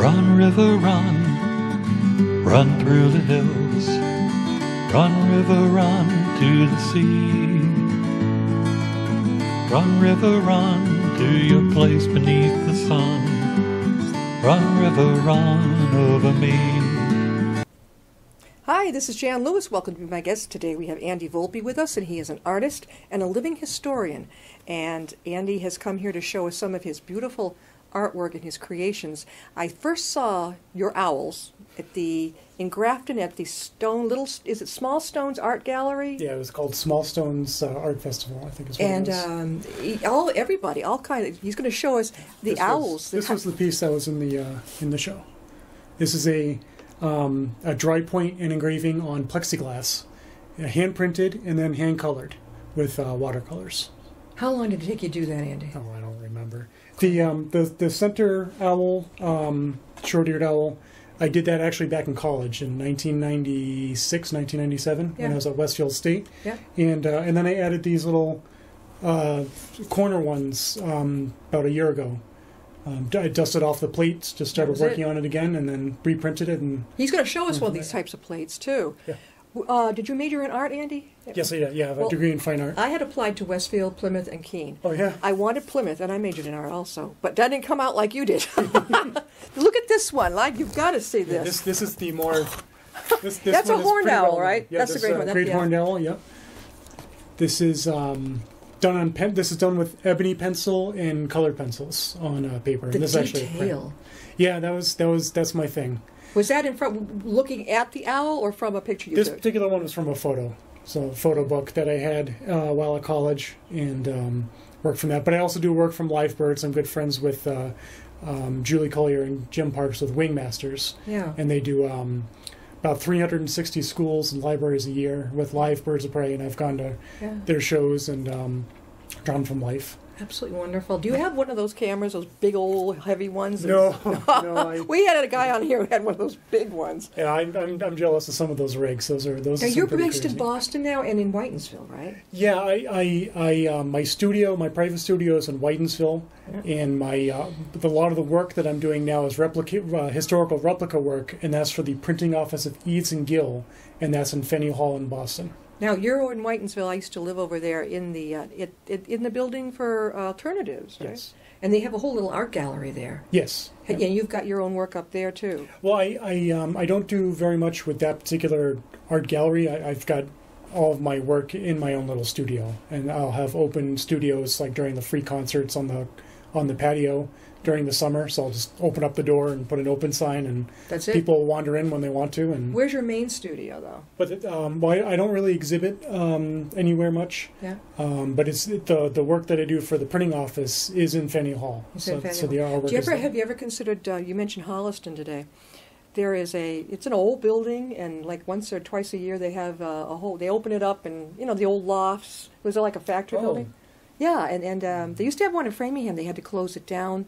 Run, river, run, run through the hills. Run, river, run to the sea. Run, river, run to your place beneath the sun. Run, river, run over me. Hi, this is Jan Lewis. Welcome to be my guest. Today we have Andy Volpe with us, and he is an artist and a living historian. And Andy has come here to show us some of his beautiful artwork and his creations. I first saw your owls in Grafton at the is it Small Stones Art Gallery? Yeah, it was called Small Stones Art Festival, I think is what and, it was. He's going to show us the owls. This was the piece that was in the show. This is a dry point and engraving on plexiglass, hand printed and then hand colored with watercolors. How long did it take you to do that, Andy? Oh, I don't remember. The center owl, short-eared owl, I did that actually back in college in 1996, 1997, when I was at Westfield State. Yeah. And then I added these little corner ones about a year ago. I dusted off the plates, just started working on it again, and then reprinted it. And he's going to show us one of these types of plates, too. Yeah. Did you major in art, Andy? Yes, I did. Yeah, I have a degree in fine art. I had applied to Westfield, Plymouth, and Keene. Oh, yeah? I wanted Plymouth, and I majored in art also. But that didn't come out like you did. Look at this one. You've got to see this. Yeah, this is the more... That's a horned owl, right? Yeah, that's a great one. Great horned owl, yep. This is done on pen. This is done with ebony pencil and colored pencils on paper. The and this detail. Yeah, that's my thing. Was that in front, looking at the owl, or from a picture you took? This particular one was from a photo. So a photo book that I had while at college, and worked from that. But I also do work from live birds. I'm good friends with Julie Collier and Jim Parks with Wingmasters. Yeah. And they do about 360 schools and libraries a year with live birds of prey, and I've gone to their shows and drawn from life. Absolutely wonderful. Do you have one of those cameras, those big old heavy ones? No. We had a guy on here who had one of those big ones. Yeah, I'm jealous of some of those rigs. Those are now you're based in Boston now and in Whitensville, right? Yeah, my private studio is in Whitensville, and a lot of the work that I'm doing now is historical replica work, and that's for the printing office of Eads and Gill, and that's in Faneuil Hall in Boston. Now you're in Whitensville. I used to live over there in the building for alternatives, right? Yes. And they have a whole little art gallery there. Yes. And you've got your own work up there too. Well, I don't do very much with that particular art gallery. I've got all of my work in my own little studio, and I'll have open studios like during the free concerts on the patio during the summer. So I'll just open up the door and put an open sign, and that's it. People wander in when they want to. And where's your main studio, though? But I don't really exhibit anywhere much. Yeah. But it's the work that I do for the printing office is in Faneuil Hall. So the artwork have you ever considered? You mentioned Holliston today. There is it's an old building, and like once or twice a year they have they open it up, and the old lofts. Was it like a factory building? Yeah, and they used to have one in Framingham. They had to close it down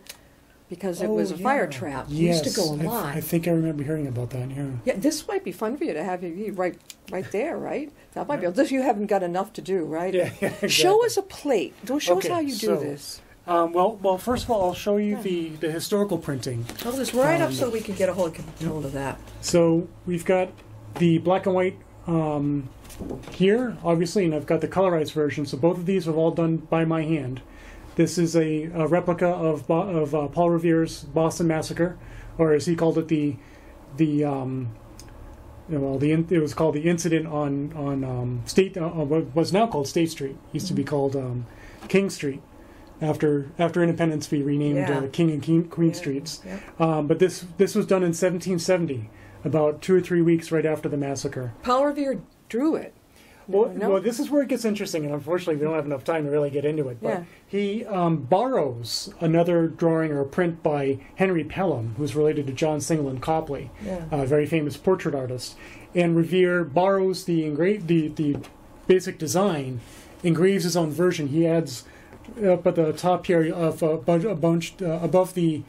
because it was a fire trap. Yes, it used to go a lot. I think I remember hearing about that. Yeah. Yeah, this might be fun for you to have you right there, right? That might be. This you haven't got enough to do, right? Yeah, exactly. Show us a plate. Show us how you do this. Well, first of all, I'll show you the historical printing. Hold this right up so we can get a hold of that. So we've got the black and white here, obviously, and I've got the colorized version. So both of these are all done by my hand. This is a replica of Paul Revere's Boston Massacre, or as he called it, it was called the incident on State, what was now called State Street. Used to be called King Street, after Independence we renamed King and Queen Streets. Yeah. But this was done in 1770, about 2 or 3 weeks right after the massacre. Paul Revere drew it. Well, this is where it gets interesting, and unfortunately we don't have enough time to really get into it. But he borrows another drawing or a print by Henry Pelham, who's related to John Singleton Copley, a very famous portrait artist. And Revere borrows the basic design, engraves his own version. He adds up at the top here of above the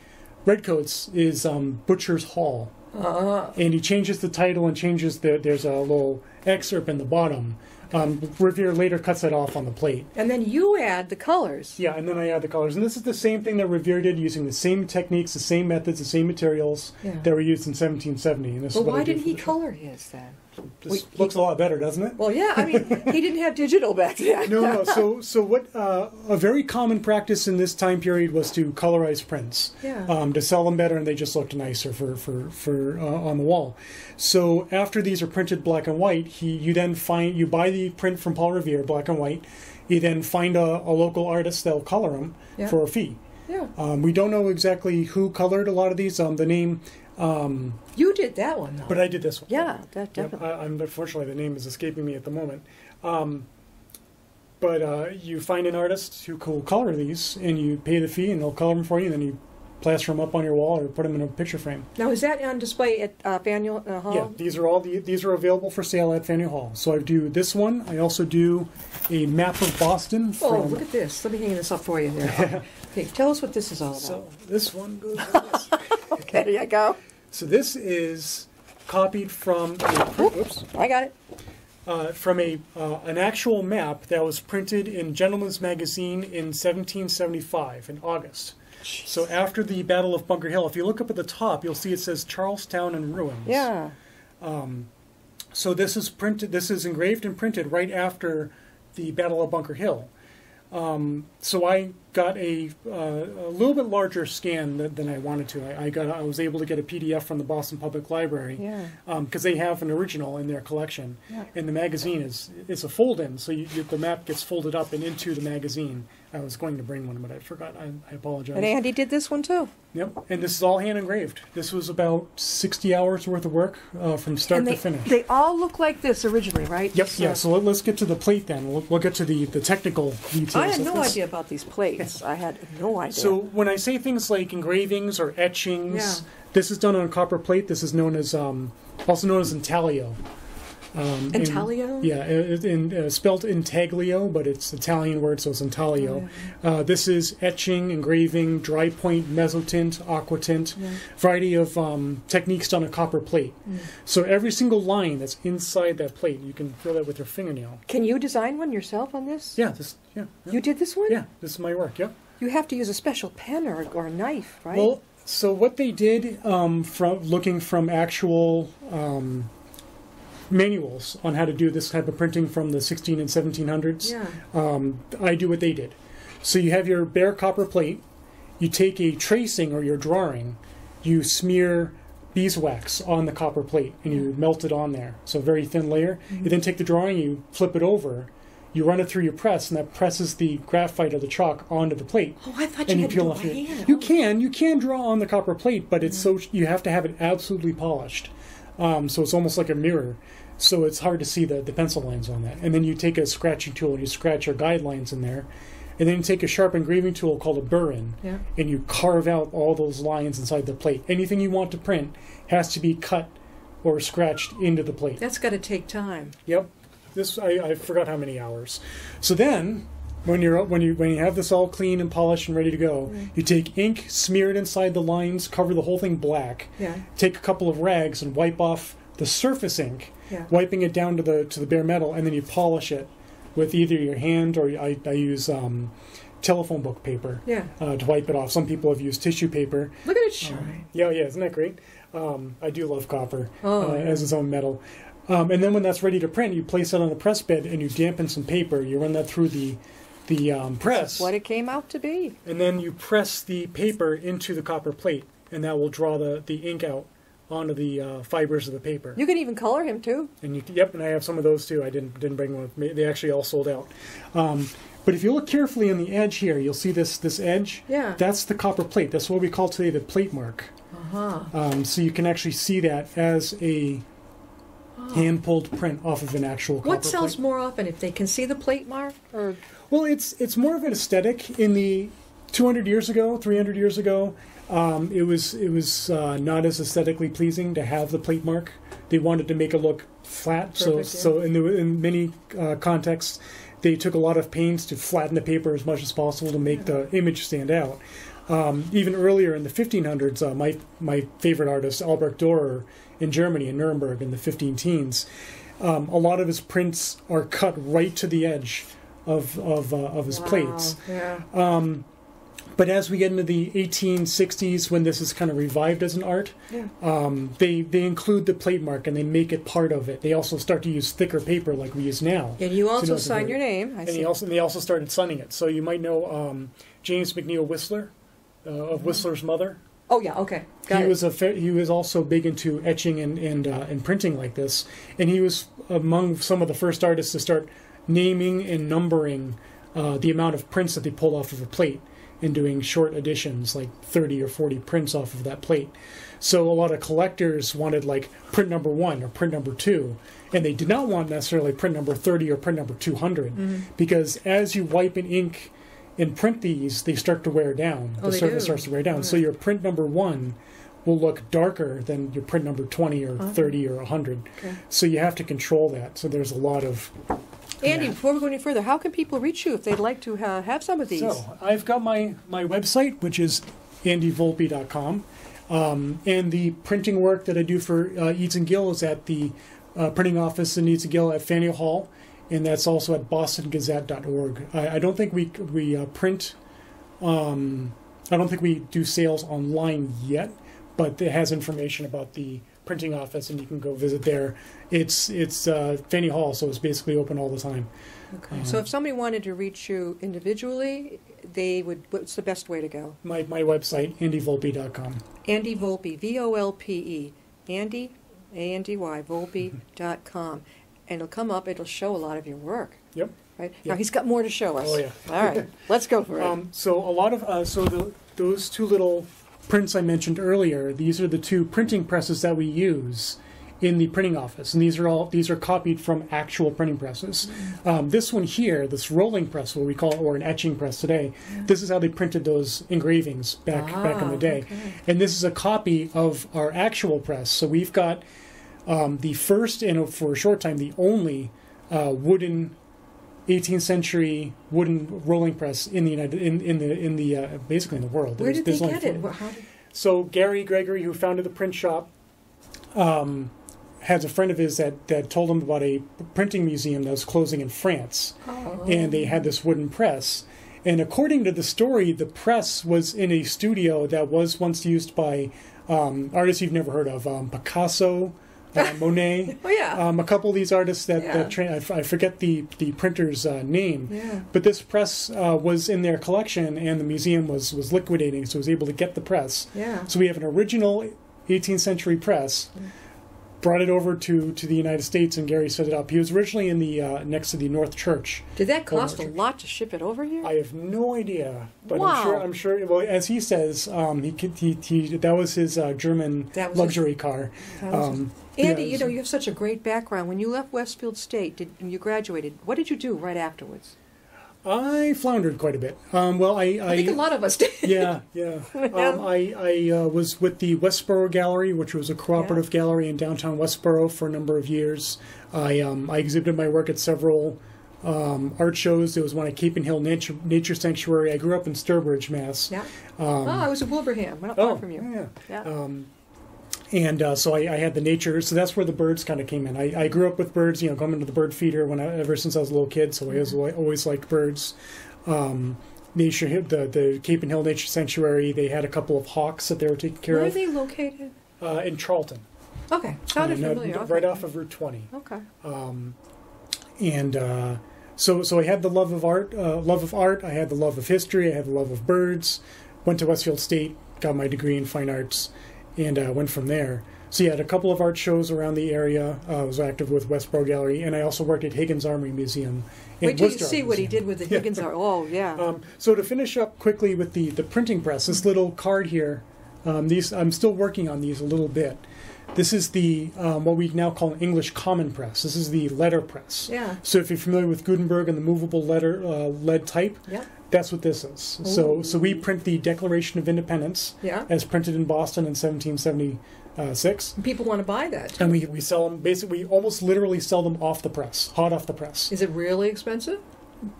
redcoats is Butcher's Hall. And he changes the title and changes there's a little excerpt in the bottom Revere later cuts that off on the plate. And then you add the colors. Yeah, and then I add the colors. And this is the same thing that Revere did, using the same techniques, the same methods, the same materials that were used in 1770. And this Well, is what why I did didn't for he the show. color his then? This looks a lot better, doesn't it? Well, yeah, I mean, he didn't have digital back then. No. So what a very common practice in this time period was to colorize prints, to sell them better, and they just looked nicer for on the wall. So after these are printed black and white, you buy the print from Paul Revere, black and white. You then find a local artist that'll color them for a fee. Yeah. We don't know exactly who colored a lot of these. The name. You did that one, though. But I did this one. Yeah, definitely. Unfortunately, the name is escaping me at the moment. But you find an artist who will color these, and you pay the fee, and they'll color them for you, and then you plaster them up on your wall or put them in a picture frame. Now, is that on display at Faneuil Hall? Yeah, these are available for sale at Faneuil Hall. So I do this one. I also do a map of Boston. Oh, look at this. Let me hang this up for you there. Okay, tell us what this is all about. So this one goes like this. Okay, there you go. So this is copied from oops. I got it. From an actual map that was printed in Gentleman's Magazine in 1775 in August. Jeez. So after the Battle of Bunker Hill, if you look up at the top, you'll see it says Charlestown in ruins. Yeah. So this is printed. This is engraved and printed right after the Battle of Bunker Hill. So I got a little bit larger scan than I wanted to. I was able to get a PDF from the Boston Public Library because they have an original in their collection, and the magazine is a fold-in, so the map gets folded up and into the magazine. I was going to bring one, but I forgot. I apologize. And Andy did this one too. Yep, and this is all hand engraved. This was about 60 hours worth of work from start to finish. They all look like this originally, right? Yep. So, yeah. So let's get to the plate then. We'll get to the technical details. I had no idea about these plates. I had no idea. So when I say things like engravings or etchings, this is done on copper plate. This is known as also known as intaglio. Intaglio? Spelled intaglio, but it's an Italian word, so it's intaglio. This is etching, engraving, dry point, mezzotint, aquatint, variety of techniques done on copper plate. So every single line that's inside that plate, you can feel that with your fingernail. Can you design one yourself on this? Yeah. You did this one? Yeah, this is my work, yep. You have to use a special pen or a knife, right? Well, so what they did, from looking from actual manuals on how to do this type of printing from the 16 and 1700s. I do what they did. So you have your bare copper plate, you take a tracing or your drawing, you smear beeswax on the copper plate and you melt it on there. So a very thin layer. You then take the drawing, you flip it over, you run it through your press, and that presses the graphite or the chalk onto the plate. Oh, I thought you had to do it by hand. You can draw on the copper plate, but it's you have to have it absolutely polished. So it's almost like a mirror. So it's hard to see the pencil lines on that. And then you take a scratching tool and you scratch your guidelines in there. And then you take a sharp engraving tool called a burin, and you carve out all those lines inside the plate. Anything you want to print has to be cut or scratched into the plate. That's got to take time. Yep. I forgot how many hours. So then, when you have this all clean and polished and ready to go, you take ink, smear it inside the lines, cover the whole thing black. Take a couple of rags and wipe off the surface ink, wiping it down to the bare metal, and then you polish it with either your hand or I use telephone book paper to wipe it off. Some people have used tissue paper. Look at it shine. Isn't that great? I do love copper as its own metal. And then when that's ready to print, you place it on a press bed and you dampen some paper. You run that through the press. That's what it came out to be. And then you press the paper into the copper plate, and that will draw the ink out onto the fibers of the paper. You can even color him too. And and I have some of those too. I didn't bring one with me. They actually all sold out. But if you look carefully on the edge here, you'll see this edge. Yeah. That's the copper plate. That's what we call today the plate mark. So you can actually see that as a hand-pulled print off of an actual copper plate. What sells more often, if they can see the plate mark? Or? Well, it's more of an aesthetic. In the 200 years ago, 300 years ago, it was not as aesthetically pleasing to have the plate mark. They wanted to make it look flat. Perfect, so in many contexts, they took a lot of pains to flatten the paper as much as possible to make the image stand out. Even earlier in the 1500s, my favorite artist, Albrecht Dürer, in Germany, in Nuremberg, in the 15 teens, A lot of his prints are cut right to the edge of his plates. Yeah. But as we get into the 1860s, when this is kind of revived as an art, they include the plate mark and they make it part of it. They also start to use thicker paper like we use now. And you also sign your name. They also started signing it. So you might know James McNeill Whistler, of Whistler's mother. Oh yeah, okay. He was also big into etching and printing like this, and he was among some of the first artists to start naming and numbering the amount of prints that they pulled off of a plate, and doing short editions, like 30 or 40 prints off of that plate. So a lot of collectors wanted like print number 1 or print number 2, and they did not want necessarily print number 30 or print number 200, because as you wipe and ink and print these, they start to wear down. The surface starts to wear down. So your print number 1 will look darker than your print number 20 or 30 or 100. Okay. So you have to control that. So there's a lot of... Andy, before we go any further, how can people reach you if they'd like to have some of these? So I've got my website, which is andyvolpe.com. And the printing work that I do for Eads and Gill is at the printing office in Eads and Gill at Faneuil Hall, and that's also at bostongazette.org. I don't think we print. I don't think we do sales online yet, but it has information about the printing office, and you can go visit there. It's Faneuil Hall, so it's basically open all the time. Okay. So if somebody wanted to reach you individually, they would. What's the best way to go? My website, andyvolpe.com. Andy Volpe, Volpe. Andy, A-N-D-Y, Volpe.com. And it'll come up, it'll show a lot of your work. Yep. Right? Yep. Now, he's got more to show us. Oh, yeah. All right. Let's go for it. So a lot of... those two little prints I mentioned earlier, these are the two printing presses that we use in the printing office, and these are copied from actual printing presses. This one here, this rolling press, what we call it, or an etching press today, this is how they printed those engravings back in the day. Okay. And this is a copy of our actual press. So we've got the first, and for a short time, the only wooden 18th century wooden rolling press in the basically in the world. Where did they get it? So Gary Gregory, who founded the print shop, has a friend of his that told him about a printing museum that was closing in France, and they had this wooden press. And according to the story, the press was in a studio that was once used by artists you've never heard of, Picasso, Monet. Oh yeah. A couple of these artists I forget the printer's name. Yeah. But this press was in their collection, and the museum was liquidating, so it was able to get the press. Yeah. So we have an original 18th century press. Brought it over to the United States, and Gary set it up. He was originally in the next to the North Church. Did that cost a lot to ship it over here? I have no idea, but wow. I'm sure. Well, as he says, that was his German luxury car. Andy, you have such a great background. When you left Westfield State and you graduated, what did you do right afterwards? I floundered quite a bit. I think a lot of us did. Yeah. I was with the Westboro Gallery, which was a cooperative gallery in downtown Westboro for a number of years. I exhibited my work at several art shows. There was one at Cape and Hill Nature Sanctuary. I grew up in Sturbridge, Mass. Yeah. I was in Wilbraham, not far from you. Yeah. And so I had the nature, so that's where the birds kind of came in. I grew up with birds, coming to the bird feeder ever since I was a little kid, so I always liked birds. Nature, the Cape and Hill Nature Sanctuary, they had a couple of hawks that they were taking care of. Where are they located? In Charlton. Okay, sounded familiar. Right off of Route 20. Okay. So I had the love of art. I had the love of history. I had the love of birds. Went to Westfield State, got my degree in fine arts, and went from there. So yeah, I had a couple of art shows around the area. I was active with Westboro Gallery, and I also worked at Higgins Armory Museum. Wait till you see what he did with the Higgins Armory. Oh, yeah. So to finish up quickly with the printing press, this little card here, I'm still working on these a little bit. This is the what we now call an English Common Press. This is the letter press. Yeah. So if you're familiar with Gutenberg and the movable lead type, that's what this is. Ooh. So we print the Declaration of Independence as printed in Boston in 1776. People want to buy that. And we sell them, basically, we almost literally sell them off the press, hot off the press. Is it really expensive?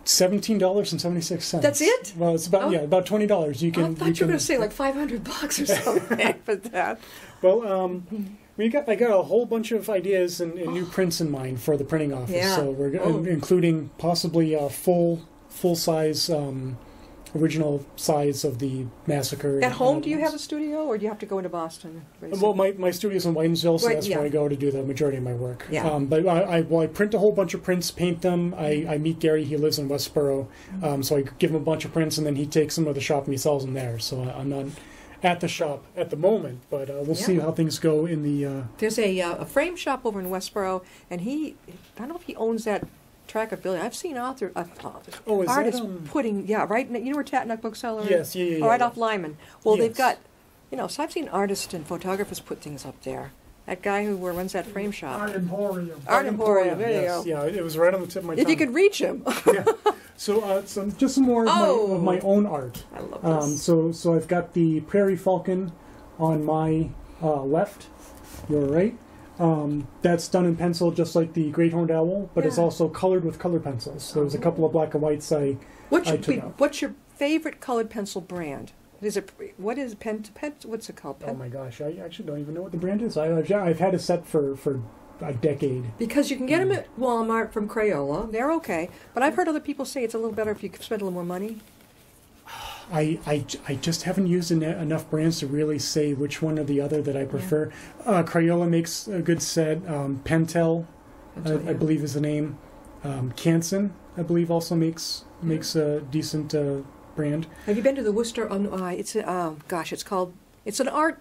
$17.76. That's it? Well, it's about about $20. You can. I thought you were going to say like $500 or something for that. Well, I got a whole bunch of ideas and new prints in mind for the printing office. Yeah. So we're including possibly a full size, original size of the Massacre. At home, do you have a studio, or do you have to go into Boston? Well, my studio's in Whitensville, so Right, that's yeah. where I go to do the majority of my work. Yeah. But I print a whole bunch of prints, paint them. I meet Gary. He lives in Westboro, so I give him a bunch of prints, and then he takes them to the shop and he sells them there. So I'm not at the shop at the moment, but we'll see how things go in the... There's a frame shop over in Westboro, and I don't know if he owns that tract of building. I've seen artists putting, right, you know where Tatnuck Bookseller is? Yes, yeah. Right off Lyman. Well, they've Yes. got, so I've seen artists and photographers put things up there. That guy who runs that frame shop. Art Emporium. Art Emporium, there you yes. go. Yeah, it was right on the tip of my tongue. If you could reach him. Yeah. So just some more of my own art. I love this. So I've got the Prairie Falcon on my left, your right. That's done in pencil just like the Great Horned Owl, but it's also colored with color pencils. So there's a couple of black and whites I took out. What's your favorite colored pencil brand? What's it called? Oh my gosh, I actually don't even know what the brand is. I've had a set for a decade. Because you can get them at Walmart from Crayola. They're okay. But I've heard other people say it's a little better if you spend a little more money. I just haven't used enough brands to really say which one or the other that I prefer. Crayola makes a good set. Pentel, I believe is the name. Canson, I believe, also makes a decent brand. Have you been to the Worcester? It's an art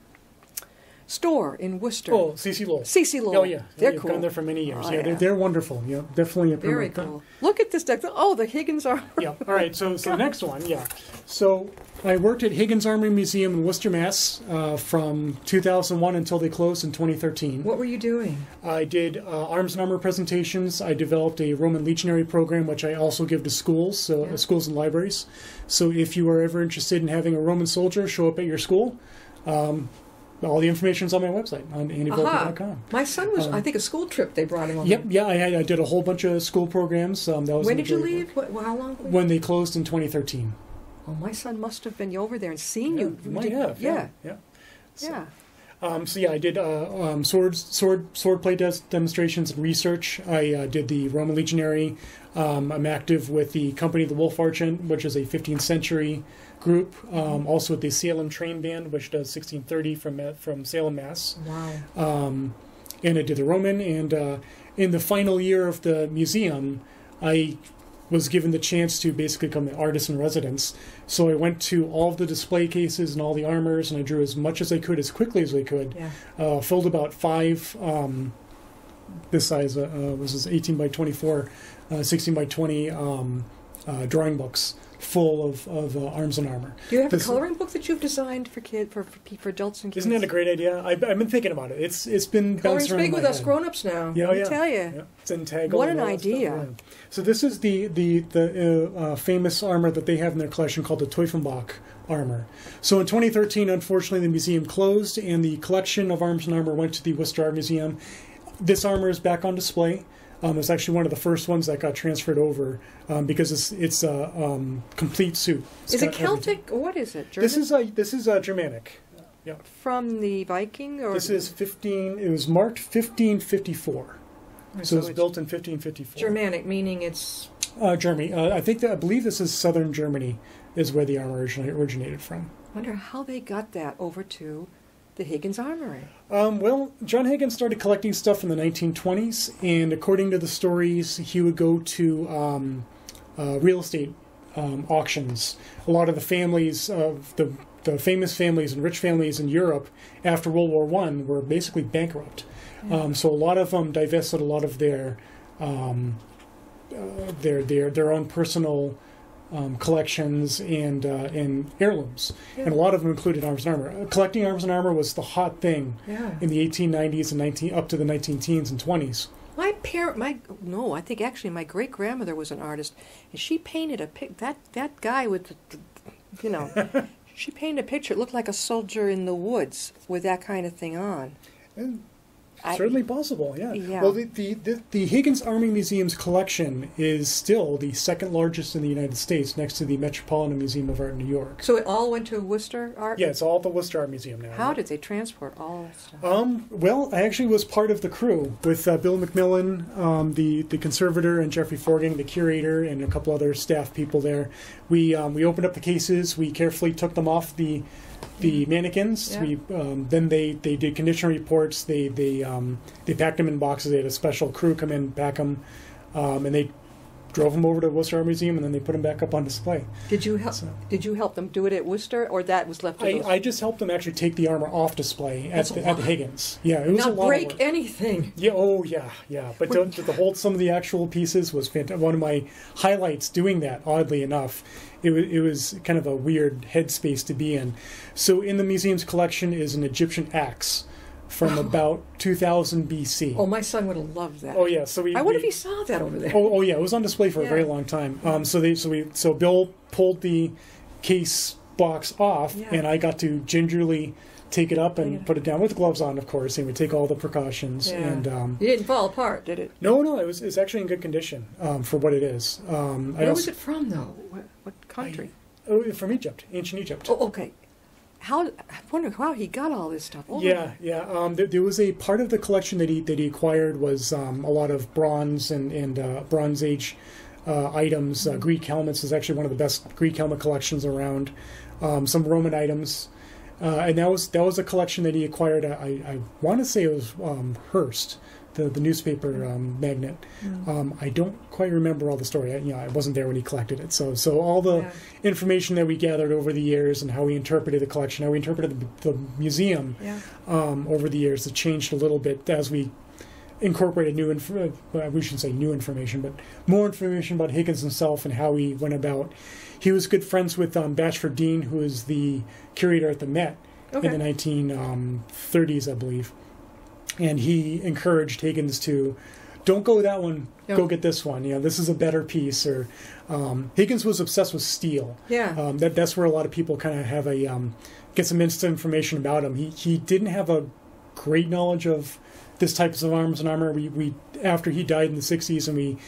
store in Worcester. Oh, CC Lowell. CC Lowell. Oh yeah, They're I've cool. gone there for many years. Oh, yeah, they're wonderful. Yeah, definitely a very cool. Look at this deck. Oh, the Higgins Armory. Yeah. All right. So the next one. Yeah. So I worked at Higgins Armory Museum in Worcester, Mass. From 2001 until they closed in 2013. What were you doing? I did arms and armor presentations. I developed a Roman legionary program, which I also give to schools, schools and libraries. So if you are ever interested in having a Roman soldier show up at your school, all the information is on my website on andyvolpe.com. My son was, I think, a school trip they brought him on. Yep, yeah, I did a whole bunch of school programs. That was when did you leave? How long? When they closed in 2013. Oh, my son must have been over there and seen you. You might have. Yeah. So I did sword play demonstrations and research. I did the Roman legionary. I'm active with the Company of the Wolf Argent, which is a 15th century group. Also with the Salem Train Band, which does 1630 from Salem, Mass. Wow. And I did the Roman. And in the final year of the museum, I was given the chance to basically become an artist in residence. So I went to all of the display cases and all the armors, and I drew as much as I could, as quickly as I could. Yeah. Filled about 5, this size, was 18 by 24, 16 by 20 drawing books full of arms and armor. Do you have a coloring book that you've designed for adults and kids? Isn't that a great idea? I've been thinking about it. It's been coloring's bouncing around big my with us head. grown-ups now. Yeah, Let me tell you. Yeah. It's integral. What an idea! So this is the famous armor that they have in their collection called the Teufenbach armor. So in 2013, unfortunately, the museum closed, and the collection of arms and armor went to the Worcester Art Museum. This armor is back on display. It's actually one of the first ones that got transferred over because it's a complete suit. Is it Celtic or what is it? German? This is Germanic. Yeah. From the Viking, or this is 15. It was marked 1554. So it was built in 1554. Germanic, meaning it's Germany. I believe this is southern Germany, is where the armor originally originated from. I wonder how they got that over to the Higgins Armory. Well, John Higgins started collecting stuff in the 1920s, and according to the stories, he would go to real estate auctions. A lot of the families of the famous families and rich families in Europe after World War I were basically bankrupt. Yeah. So a lot of them divested a lot of their own personal collections and heirlooms, and a lot of them included arms and armor. Collecting arms and armor was the hot thing in the 1890s and up to the 19-teens and 20s. I think actually my great grandmother was an artist, and she painted that guy with she painted a picture. It looked like a soldier in the woods with that kind of thing on. And Certainly possible, yeah. Yeah. Well, the Higgins Army Museum's collection is still the second largest in the United States, next to the Metropolitan Museum of Art in New York. So it all went to Worcester Art? Yeah, it's all at the Worcester Art Museum now. How did they transport all that stuff? Well, I actually was part of the crew with Bill McMillan, the conservator, and Jeffrey Forgang, the curator, and a couple other staff people there. We opened up the cases. We carefully took them off the mannequins. Yeah. We then they did condition reports. They packed them in boxes. They had a special crew come in, pack them, and they drove them over to Worcester Art Museum, and then they put them back up on display. Did you help? Did you help them do it at Worcester, or that was left? I just helped them actually take the armor off display at the Higgins. Yeah, it was not a lot break of work. anything. Yeah. Oh, yeah. But to hold some of the actual pieces was fantastic. One of my highlights doing that, oddly enough, it was kind of a weird headspace to be in. So in the museum's collection is an Egyptian axe from about 2000 BC. Oh, my son would have loved that. Oh yeah, so I wonder if he saw that over there. Oh yeah, it was on display for a very long time. So Bill pulled the case box off, and I got to gingerly take it up and put it down with gloves on, of course, and we take all the precautions. Yeah. And it didn't fall apart, did it? No, it was actually in good condition for what it is. Where was it from, though? What country? From Egypt, ancient Egypt. Oh, okay. I wonder how he got all this stuff. Oh, yeah. There was a part of the collection that he acquired was a lot of bronze and Bronze Age items. Greek helmets is actually one of the best Greek helmet collections around. Some Roman items. And that was a collection that he acquired. I want to say it was Hearst, the newspaper magnate. I don't quite remember all the story. I wasn't there when he collected it. So all the information that we gathered over the years and how we interpreted the collection, how we interpreted the museum over the years, it changed a little bit as we incorporated we shouldn't say new information, but more information about Higgins himself and how he went about. He was good friends with Bashford Dean, who is the curator at the Met in the 1930s, I believe. And he encouraged Higgins to, don't go that one, go get this one. This is a better piece. Or Higgins was obsessed with steel. Yeah. That's where a lot of people kind of have get some instant information about him. He didn't have a great knowledge of this types of arms and armor. We after he died in the 60s and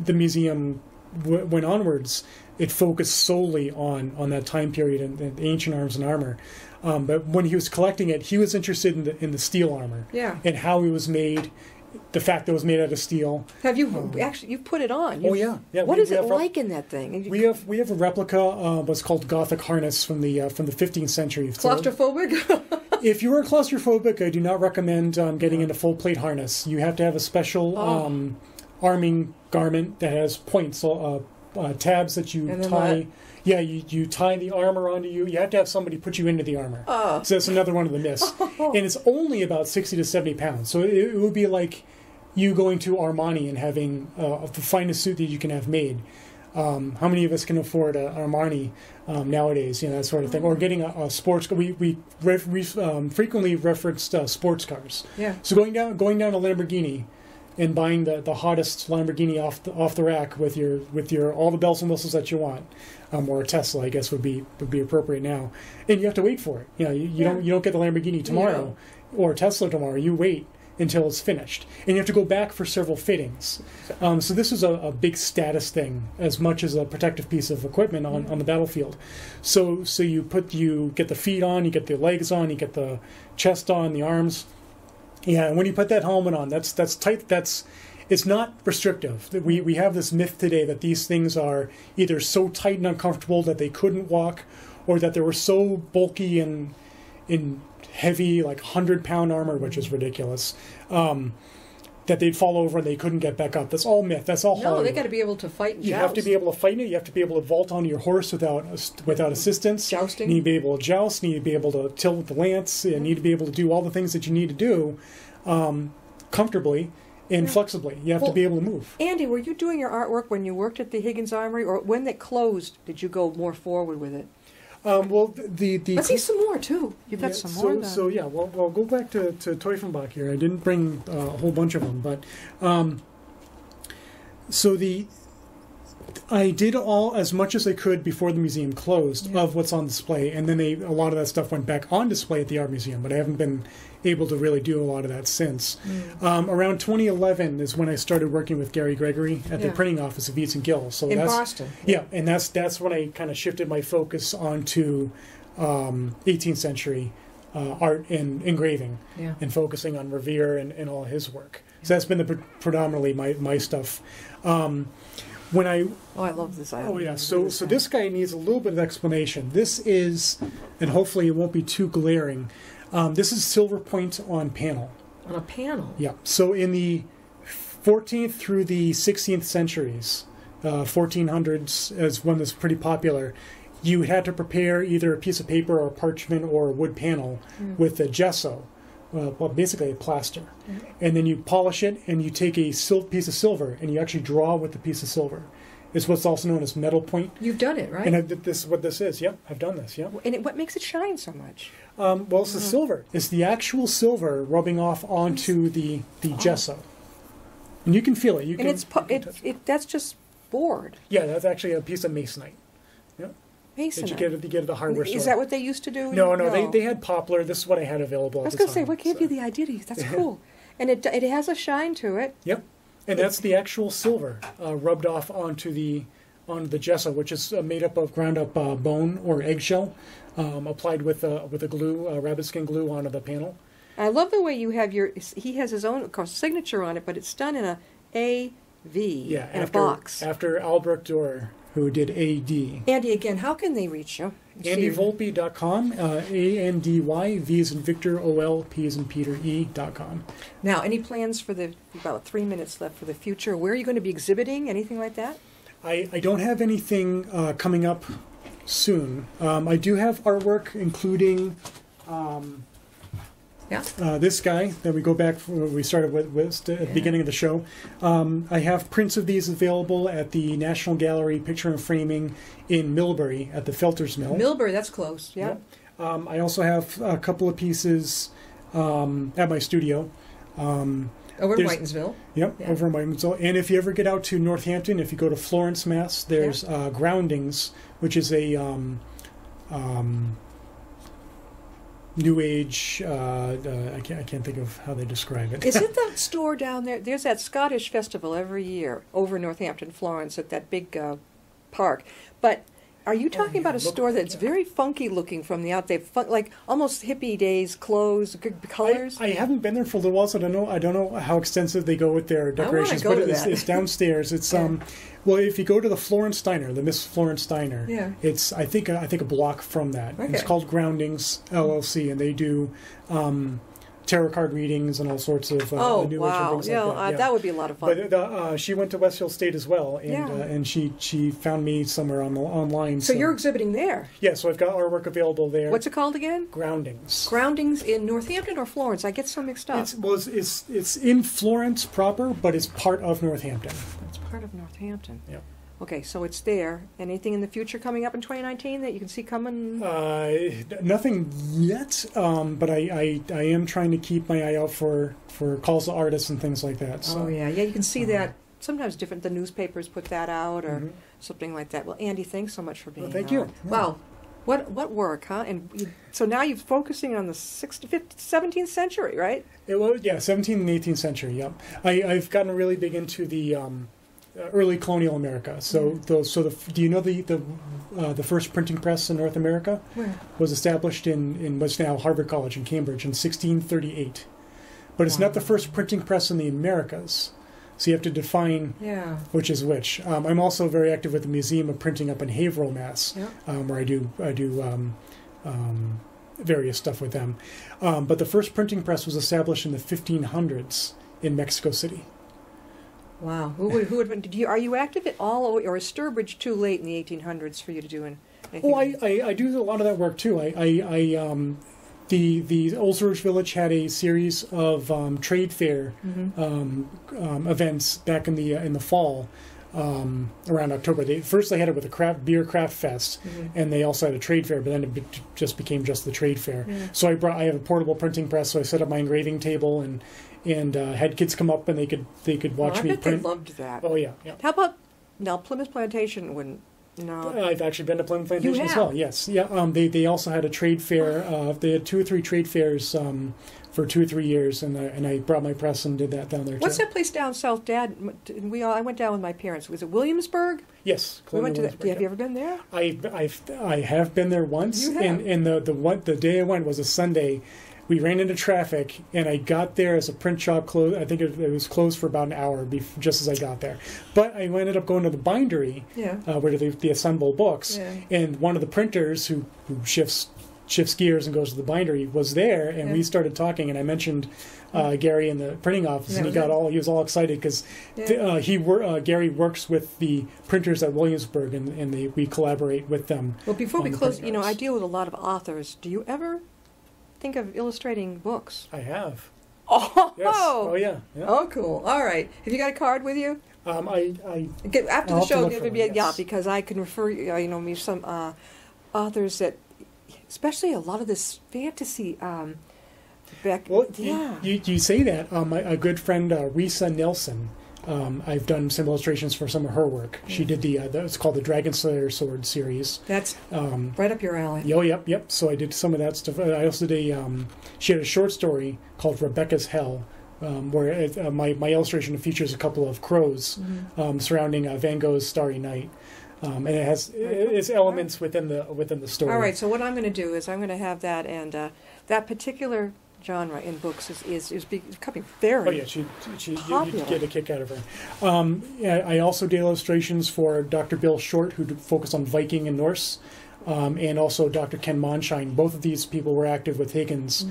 the museum went onwards, it focused solely on that time period and ancient arms and armor. But when he was collecting it, he was interested in the steel armor and how it was made, the fact that it was made out of steel. Have you actually? You put it on? Yeah. What is it like in that thing? We have a replica, what's called Gothic harness from the 15th century. Claustrophobic? If you are claustrophobic, I do not recommend getting into full plate harness. You have to have a special arming garment that has points, tabs that you tie. Yeah, you tie the armor onto you. You have to have somebody put you into the armor. So that's another one of the myths. And it's only about 60 to 70 pounds. So it would be like you going to Armani and having the finest suit that you can have made. How many of us can afford an Armani nowadays? That sort of thing. Or getting a sports car. We frequently referenced sports cars. Yeah. So going down to Lamborghini and buying the hottest Lamborghini off the rack with your all the bells and whistles that you want, or a Tesla, I guess would be appropriate now, and you have to wait for it. You don't get the Lamborghini tomorrow or Tesla tomorrow. You wait until it's finished, and you have to go back for several fittings. So this is a big status thing as much as a protective piece of equipment on the battlefield. So you get the feet on, you get the legs on, you get the chest on, the arms. Yeah, and when you put that helmet on, that's tight. It's not restrictive. We have this myth today that these things are either so tight and uncomfortable that they couldn't walk, or that they were so bulky and in heavy, like 100-pound armor, which is ridiculous, that they'd fall over and they couldn't get back up. That's all myth. That's all Hollywood. No, they got to be able to fight and joust. You have to be able to fight it. You have to be able to vault onto your horse without assistance. Jousting. You need to be able to joust. You need to be able to tilt with the lance. You need to be able to do all the things that you need to do comfortably and flexibly. You have to be able to move. Andy, were you doing your artwork when you worked at the Higgins Armory, or when it closed, did you go more forward with it? Well, Let's see some more, too. You've got some more. We'll go back to Teufenbach here. I didn't bring a whole bunch of them, but so the I did all as much as I could before the museum closed of what's on display, and then a lot of that stuff went back on display at the art museum, but I haven't been able to really do a lot of that since. Around 2011 is when I started working with Gary Gregory at the printing office of Eats and Gill. So in that's, Boston. Yeah, and that's when I kind of shifted my focus onto 18th century art and engraving, and focusing on Revere and all his work. So that's been predominantly my stuff. When I love this item. Oh yeah, so this guy needs a little bit of explanation. This is, and hopefully it won't be too glaring. This is silver point on panel. On a panel. Yeah. So in the 14th through the 16th centuries, 1400s is when this was pretty popular. You had to prepare either a piece of paper or parchment or a wood panel with a gesso, well, basically a plaster, and then you polish it, and you take a piece of silver and you actually draw with the piece of silver. It's what's also known as metal point. You've done it, right? And this is what this is. Yep, I've done this. Yep. And what makes it shine so much? Well, it's the silver. It's the actual silver rubbing off onto the gesso, and you can feel it. That's just board. Yeah, that's actually a piece of masonite. Yep. Masonite. That you get at the hardware store. Is that what they used to do? No. They had poplar. This is what I had available. I was going to say, what gave you the idea? That's cool, and it has a shine to it. Yep. And that's the actual silver rubbed off onto the gesso, which is made up of ground up bone or eggshell, applied with a glue, rabbit skin glue onto the panel. I love the way you have he has his own, of course, signature on it, but it's done in a AV in a box. After Albrecht Dürer, who did AD. Andy, again, how can they reach you? AndyVolpe.com, ANDY, V as in Victor, OL, P as in Peter, E.com. Now, any plans for about 3 minutes left for the future? Where are you going to be exhibiting? Anything like that? I don't have anything coming up soon. I do have artwork, including this guy that we go back, we started with at the beginning of the show. I have prints of these available at the National Gallery Picture and Framing in Millbury at the Felters Mill. Millbury, that's close, yeah. I also have a couple of pieces at my studio. Over in Whitensville. Yep, over in Whitensville. And if you ever get out to Northampton, if you go to Florence, Mass., there's Groundings, which is a New Age, I can't think of how they describe it. Isn't that store down there? There's that Scottish festival every year over in Northampton, Florence, at that big park. But are you talking about a store that's very funky looking from the out? They've like almost hippie days clothes, good colors. I haven't been there for a little while, so I don't know how extensive they go with their decorations. I want but to go to it's downstairs. It's well, if you go to the Florence Diner, the Miss Florence Diner, it's I think a block from that. Okay. It's called Groundings LLC, and they do tarot card readings and all sorts of new age and things like that. That would be a lot of fun. But she went to Westfield State as well, and she found me somewhere online. So you're exhibiting there? Yeah, so I've got artwork available there. What's it called again? Groundings. Groundings in Northampton or Florence? I get so mixed up. It's in Florence proper, but it's part of Northampton. It's part of Northampton. Yeah. Okay, so it's there. Anything in the future coming up in 2019 that you can see coming? Nothing yet, but I am trying to keep my eye out for calls to artists and things like that. So. Oh, yeah, you can see that. Sometimes the newspapers put that out or something like that. Well, Andy, thanks so much for being here. Thank you. Yeah. Wow. What work, huh? And so now you're focusing on the 17th century, right? 17th and 18th century, yep. I've gotten really big into the early colonial America. So, do you know the first printing press in North America? Where? Was established in what's now Harvard College in Cambridge in 1638. But it's not the first printing press in the Americas. So you have to define which is which. I'm also very active with the Museum of Printing up in Haverhill, Mass., where I do various stuff with them. But the first printing press was established in the 1500s in Mexico City. Wow. Who would are you active at all, or is Sturbridge too late in the 1800s for you to do anything? Oh, I do a lot of that work too. The Old Sturbridge Village had a series of trade fair events back in the fall, around October. First they had it with a craft fest, and they also had a trade fair, but then it just became just the trade fair. Yeah. So I have a portable printing press, so I set up my engraving table and had kids come up and they could watch me I bet print. they loved that. Oh yeah. How about now Plymouth Plantation wouldn't. No, I've actually been to Plymouth Plantation as have? well. Yes, yeah. They also had a trade fair. They had 2 or 3 trade fairs for 2 or 3 years, and I brought my press and did that down there what's too. that place down south, Dad? I went down with my parents. Was it Williamsburg? Yes, We went to that. Williamsburg, Have you ever been there? I have been there once, You have? and the day I went was a Sunday. We ran into traffic, and I got there as a print shop closed. I think it was closed for about an hour just as I got there. But I ended up going to the bindery, where they assemble books, and one of the printers who shifts gears and goes to the bindery was there, and we started talking, and I mentioned Gary in the printing office, and he was all excited because Gary works with the printers at Williamsburg, and we collaborate with them. Well, before we the close, print I notes. deal with a lot of authors. Do you ever think of illustrating books? I have. Oh, Yes. Oh yeah. Oh, cool. All right. Have you got a card with you? I After I'll the have to show, look give for me one, yes. because I can refer me some authors that, especially a lot of this fantasy. Well, yeah. you say that. A good friend, Risa Nelson. I've done some illustrations for some of her work. She did it's called the Dragon Slayer Sword series. That's right up your alley. Yep. So I did some of that stuff. I also did she had a short story called Rebecca's Hell, where my illustration features a couple of crows surrounding Van Gogh's Starry Night. And it has its elements within the story. All right. So what I'm going to do is I'm going to have that, and that particular genre in books is becoming very. Oh yeah, you popular. get a kick out of her. I also did illustrations for Dr. Bill Short, who focused on Viking and Norse, and also Dr. Ken Monshine. Both of these people were active with Higgins.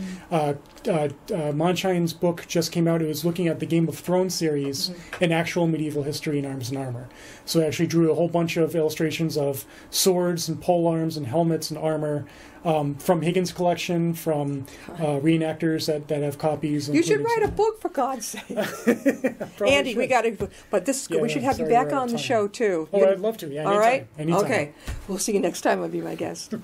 Monshine's book just came out. It was looking at the Game of Thrones series and actual medieval history in arms and armor. So I actually drew a whole bunch of illustrations of swords and polearms and helmets and armor. From Higgins' collection, from reenactors that have copies. You should write a book, for God's sake. Andy, we got to. But this, we should have you back on the show too. Oh, I'd love to. Yeah, all right. anytime. Okay. We'll see you next time. I'll be my guest.